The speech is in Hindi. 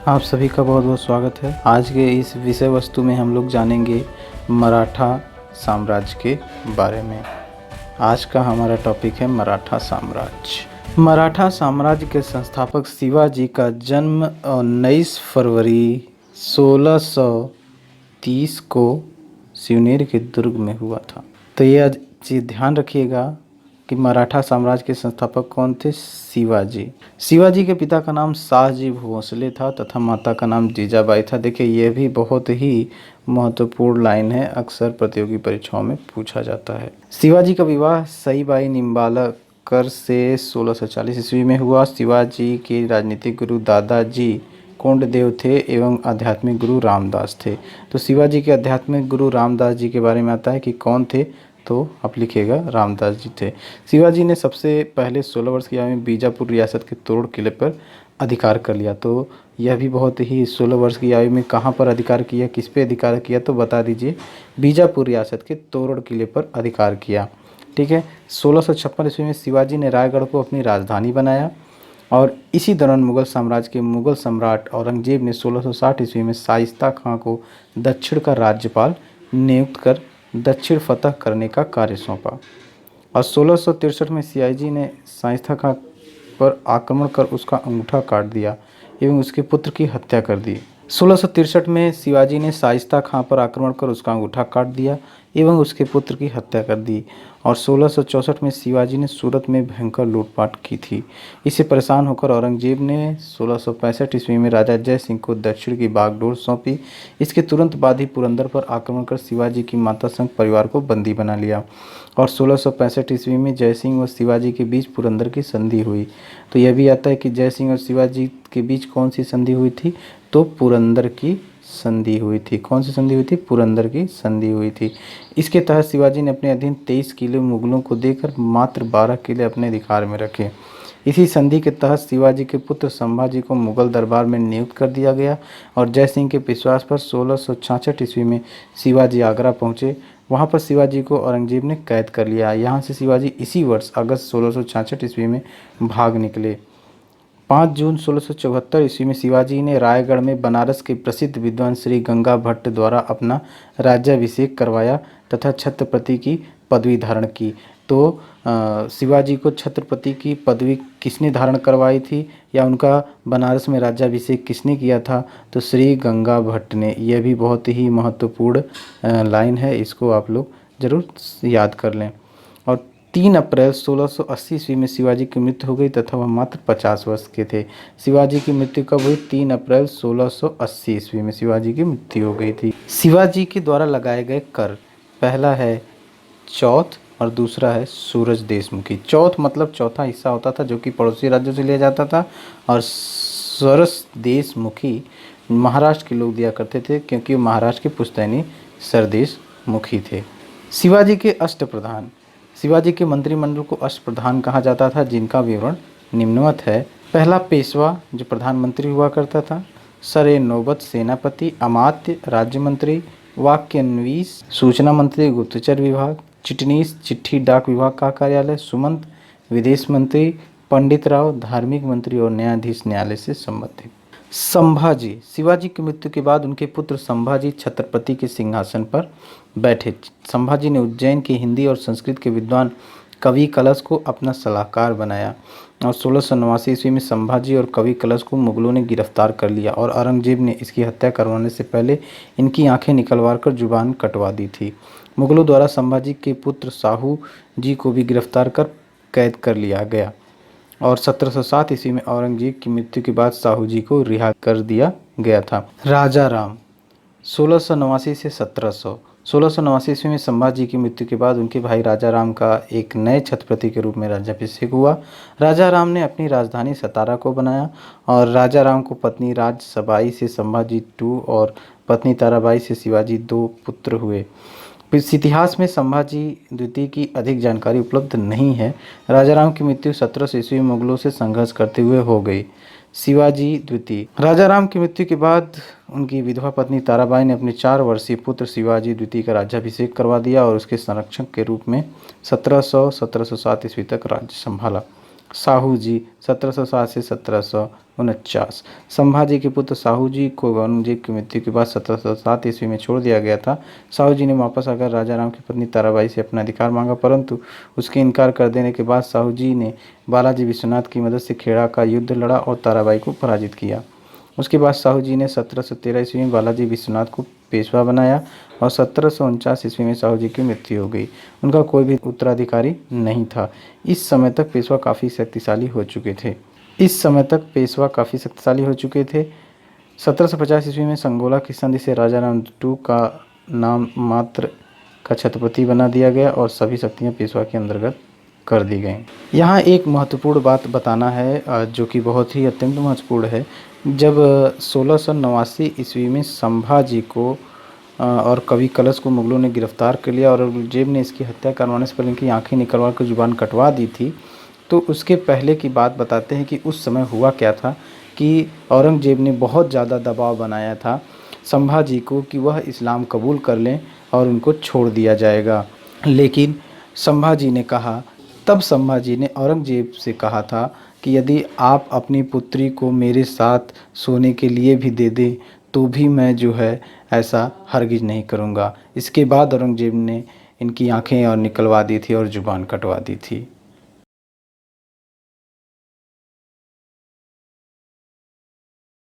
आप सभी का बहुत बहुत स्वागत है। आज के इस विषय वस्तु में हम लोग जानेंगे मराठा साम्राज्य के बारे में। आज का हमारा टॉपिक है मराठा साम्राज्य। मराठा साम्राज्य के संस्थापक शिवाजी का जन्म 19 फरवरी 1630 को शिवनेर के दुर्ग में हुआ था। तो ये चीज़ ध्यान रखिएगा कि मराठा साम्राज्य के संस्थापक कौन थे? शिवाजी। शिवाजी के पिता का नाम शाहजी भोसले था तथा माता का नाम जीजाबाई था। देखिए, यह भी बहुत ही महत्वपूर्ण लाइन है, अक्सर प्रतियोगी परीक्षाओं में पूछा जाता है। शिवाजी का विवाह सईबाई निम्बालकर से 1640 ईस्वी में हुआ। शिवाजी के राजनीतिक गुरु दादाजी कोंडदेव थे एवं आध्यात्मिक गुरु रामदास थे। तो शिवाजी के आध्यात्मिक गुरु रामदास जी के बारे में आता है कि कौन थे, तो आप लिखिएगा रामदास जी थे। शिवाजी ने सबसे पहले 16 वर्ष की आयु में बीजापुर रियासत के तोड़ किले पर अधिकार कर लिया। तो यह भी बहुत ही 16 वर्ष की आयु में कहाँ पर अधिकार किया, किस पे अधिकार किया, तो बता दीजिए। बीजापुर रियासत के तोड़ किले पर अधिकार किया। ठीक है। 1656 ईस्वी में शिवाजी ने रायगढ़ को अपनी राजधानी बनाया और इसी दौरान मुगल साम्राज्य के मुगल सम्राट औरंगजेब ने 1660 ईस्वी में शाइस्ता खां को दक्षिण का राज्यपाल नियुक्त कर दक्षिण फतह करने का कार्य सौंपा और 1663 में शिवाजी ने शाइस्ता खां पर आक्रमण कर उसका अंगूठा काट दिया एवं उसके पुत्र की हत्या कर दी। 1663 में शिवाजी ने शाइस्ता खां पर आक्रमण कर उसका अंगूठा काट दिया एवं उसके पुत्र की हत्या कर दी और 1664 में शिवाजी ने सूरत में भयंकर लूटपाट की थी। इससे परेशान होकर औरंगजेब ने 1665 ईस्वी में राजा जय सिंह को दक्षिण की बागडोर सौंपी। इसके तुरंत बाद ही पुरंदर पर आक्रमण कर शिवाजी की माता संग परिवार को बंदी बना लिया और 1665 ईस्वी में जय सिंह व शिवाजी के बीच पुरंदर की संधि हुई। तो यह भी आता है कि जय सिंह और शिवाजी के बीच कौन सी संधि हुई थी, तो पुरंदर की संधि हुई थी। कौन सी संधि हुई थी? पुरंदर की संधि हुई थी। इसके तहत शिवाजी ने अपने अधीन 23 किले मुगलों को देकर मात्र 12 किले अपने अधिकार में रखे। इसी संधि के तहत शिवाजी के पुत्र संभाजी को मुगल दरबार में नियुक्त कर दिया गया और जय सिंह के विश्वास पर 1666 ईस्वी में शिवाजी आगरा पहुंचे। वहां पर शिवाजी को औरंगजेब ने कैद कर लिया। यहाँ से शिवाजी इसी वर्ष अगस्त 1666 ईस्वी में भाग निकले। 5 जून 1674 ईस्वी में शिवाजी ने रायगढ़ में बनारस के प्रसिद्ध विद्वान श्री गंगा भट्ट द्वारा अपना राज्याभिषेक करवाया तथा छत्रपति की पदवी धारण की। तो शिवाजी को छत्रपति की पदवी किसने धारण करवाई थी या उनका बनारस में राज्याभिषेक किसने किया था? तो श्री गंगा भट्ट ने। यह भी बहुत ही महत्वपूर्ण लाइन है, इसको आप लोग ज़रूर याद कर लें। और 3 अप्रैल 1680 ईस्वी में शिवाजी की मृत्यु हो गई तथा वह मात्र 50 वर्ष के थे। शिवाजी की मृत्यु कब हुई? 3 अप्रैल 1680 ईस्वी में शिवाजी की मृत्यु हो गई थी। शिवाजी के द्वारा लगाए गए कर, पहला है चौथ और दूसरा है सूरज देशमुखी। चौथ मतलब चौथा हिस्सा होता था जो कि पड़ोसी राज्यों से लिया जाता था और सूरज देशमुखी महाराष्ट्र के लोग दिया करते थे क्योंकि महाराष्ट्र के पुश्तैनी सरदेशमुखी थे। शिवाजी के अष्टप्रधान। शिवाजी के मंत्रिमंडल को अष्टप्रधान कहा जाता था जिनका विवरण निम्नवत है। पहला पेशवा जो प्रधानमंत्री हुआ करता था, सरे नौबत सेनापति, अमात्य राज्य मंत्री, वाक्यन्वीस सूचना मंत्री, गुप्तचर विभाग, चिटनीस चिट्ठी डाक विभाग का कार्यालय, सुमंत विदेश मंत्री, पंडित राव धार्मिक मंत्री और न्यायाधीश न्यायालय से संबंधित। संभाजी। शिवाजी की मृत्यु के बाद उनके पुत्र संभाजी छत्रपति के सिंहासन पर बैठे। संभाजी ने उज्जैन के हिंदी और संस्कृत के विद्वान कवि कलश को अपना सलाहकार बनाया और 1689 ईस्वी में संभाजी और कवि कलश को मुगलों ने गिरफ्तार कर लिया और औरंगजेब ने इसकी हत्या करवाने से पहले इनकी आंखें निकलवा कर जुबान कटवा दी थी। मुगलों द्वारा संभाजी के पुत्र साहू जी को भी गिरफ्तार कर कैद कर लिया गया और 1707 ईस्वी में औरंगजेब की मृत्यु के बाद साहू जी को रिहा कर दिया गया था। राजा राम 1689 से 1700। 1689 ईस्वी में संभाजी की मृत्यु के बाद उनके भाई राजा राम का एक नए छत्रपति के रूप में राज्याभिषेक हुआ। राजा राम ने अपनी राजधानी सतारा को बनाया और राजा राम को पत्नी राजसबाई से संभाजी 2 और पत्नी ताराबाई से शिवाजी 2 पुत्र हुए। इस इतिहास में संभाजी द्वितीय की अधिक जानकारी उपलब्ध नहीं है। राजा राम की मृत्यु 1700 ईस्वी में मुगलों से संघर्ष करते हुए हो गई। शिवाजी द्वितीय। राजा राम की मृत्यु के बाद उनकी विधवा पत्नी ताराबाई ने अपने 4 वर्षीय पुत्र शिवाजी द्वितीय का राज्याभिषेक करवा दिया और उसके संरक्षक के रूप में 1700-1707 ईस्वी तक राज्य संभाला। साहू जी 1760 से 1749। संभाजी के पुत्र साहू जी को औरंगजेब की मृत्यु के बाद 1707 ईस्वी में छोड़ दिया गया था। साहू जी ने वापस आकर राजा राम की पत्नी ताराबाई से अपना अधिकार मांगा, परंतु उसके इनकार कर देने के बाद साहू जी ने बालाजी विश्वनाथ की मदद से खेड़ा का युद्ध लड़ा और ताराबाई को पराजित किया। उसके बाद साहू जी ने 1713 ईस्वी में बालाजी विश्वनाथ को पेशवा बनाया और 1749 ईस्वी में साहू जी की मृत्यु हो गई। उनका कोई भी उत्तराधिकारी नहीं था। इस समय तक पेशवा काफ़ी शक्तिशाली हो चुके थे। 1750 ईस्वी में संगोला की संधि से राजा राम II का नाम मात्र का छत्रपति बना दिया गया और सभी शक्तियाँ पेशवा के अंतर्गत कर दी गई। यहाँ एक महत्वपूर्ण बात बताना है जो कि बहुत ही अत्यंत महत्वपूर्ण है। जब 1689 ईस्वी में संभाजी को और कवि कलश को मुगलों ने गिरफ्तार कर लिया और औरंगजेब ने इसकी हत्या करवाने से पहले इनकी आंखें निकलवा कर जुबान कटवा दी थी, तो उसके पहले की बात बताते हैं कि उस समय हुआ क्या था कि औरंगजेब ने बहुत ज़्यादा दबाव बनाया था संभाजी को कि वह इस्लाम कबूल कर लें और उनको छोड़ दिया जाएगा। लेकिन संभाजी ने औरंगजेब से कहा था कि यदि आप अपनी पुत्री को मेरे साथ सोने के लिए भी दे दें तो भी मैं जो है ऐसा हरगिज़ नहीं करूँगा। इसके बाद औरंगजेब ने इनकी आंखें और निकलवा दी थी और जुबान कटवा दी थी।